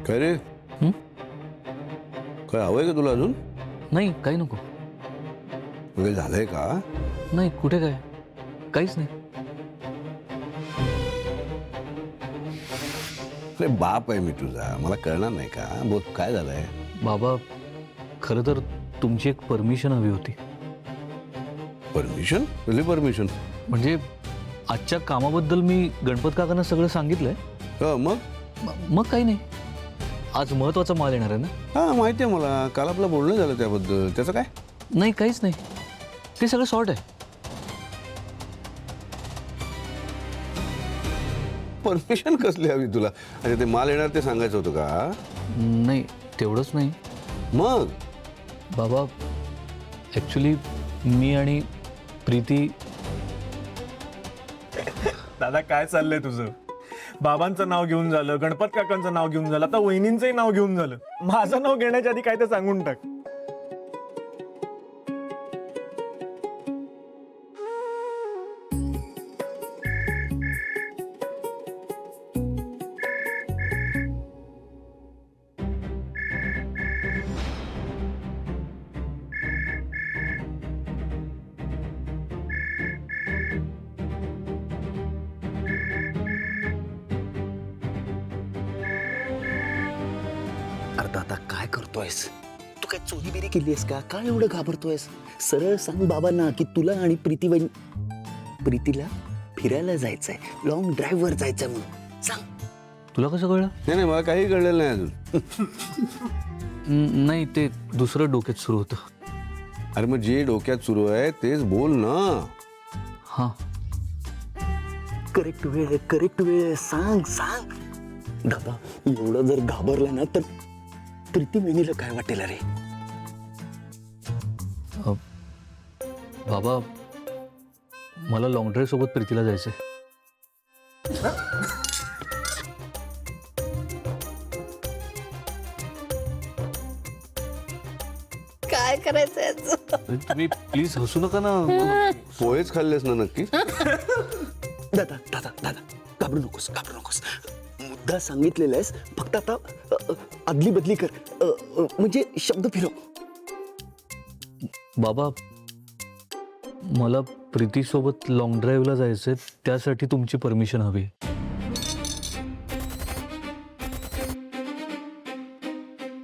काय रे? काय हवंय का तुला अजून? नाही काही नको. वगैरे झालंय का? नाही कुठे काय, काहीच नाही. अरे बाप आहे मी तुझा, मला कळणार नाही का? बोल काय झालंय? बाबा खरं तर तुमची एक परमिशन हवी होती. परमिशन? कसली परमिशन? म्हणजे आजच्या कामाबद्दल मी गणपत काकांना सगळं सांगितलंय. मग? मग काही नाही, आज महत्वाचा माल येणार आहे ना. हां माहिती आहे मला, काल आपलं बोलणं झालं त्याबद्दल. त्याचं काय? नाही काहीच नाही, ते सगळं सॉर्ट आहे. परमिशन कसली हवी तुला? अच्छा ते माल येणार ते सांगायचं होतं का? नाही तेवढंच नाही मग बाबा, ॲक्च्युली मी आणि प्रीती. दादा काय चाललंय तुझं? बाबांचं नाव घेऊन झालं, गणपत काकांचं नाव घेऊन झालं, आता वहिनींचंही नाव घेऊन झालं. माझं नाव घेण्याच्या आधी काय ते सांगून टाक. अरे आता काय करतोयस तू? काय चोरी बिरी केलीस का? काय एवढं घाबरतोयस? सरळ सांग बाबांना की तुला आणि प्रीतीला फिरायला जायचंय, लॉंग ड्राईव्हवर जायचंय म्हणून सांग. तुला कसं कळलं? नाही नाही, मला काही कळलेलं नाही अजून. नाही ते दुसरं डोक्यात सुरू होतं. अरे मग जे डोक्यात सुरू आहे तेच बोल ना. हां करेक्ट वेळ सांग सांग. दादा एवढं जर घाबरलं ना तर प्रीती वहिनीला काय वाटेल रे? बाबा मला लॉंग ड्राईव्ह सोबत प्रीतीला जायचंय. काय करायचंय तुम्ही प्लीज हसू नका ना. पोहेच खाल्लेस ना नक्की? दादा दादा दादा घाबरू नकोस मुद्दा सांगितलेला आहेस, फक्त आता अदली बदली कर, म्हणजे शब्द फिरव. बाबा मला प्रीतीसोबत लॉंग ड्राईव्हला जायचंय, त्यासाठी तुमची परमिशन हवी.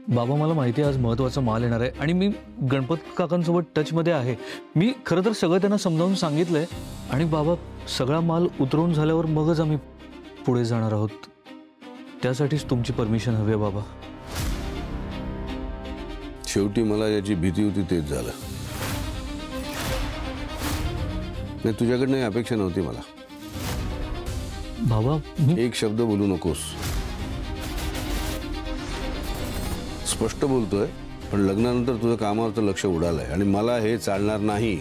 बाबा मला माहिती आहे आज महत्त्वाचा माल येणार आहे आणि मी गणपत काकांसोबत टचमध्ये आहे. मी खरं तर सगळं त्यांना समजावून सांगितलंय आणि बाबा सगळा माल उतरवून झाल्यावर मगच आम्ही पुढे जाणार आहोत. त्यासाठीच तुमची परमिशन हवी आहे बाबा. शेवटी मला याची भीती होती तेच झालं. नाही तुझ्याकडनं अपेक्षा नव्हती मला. बाबा मी एक शब्द बोलू नकोस. स्पष्ट बोलतोय, पण लग्नानंतर तुझं कामावरचं लक्ष उडालंय आणि मला हे चालणार नाही.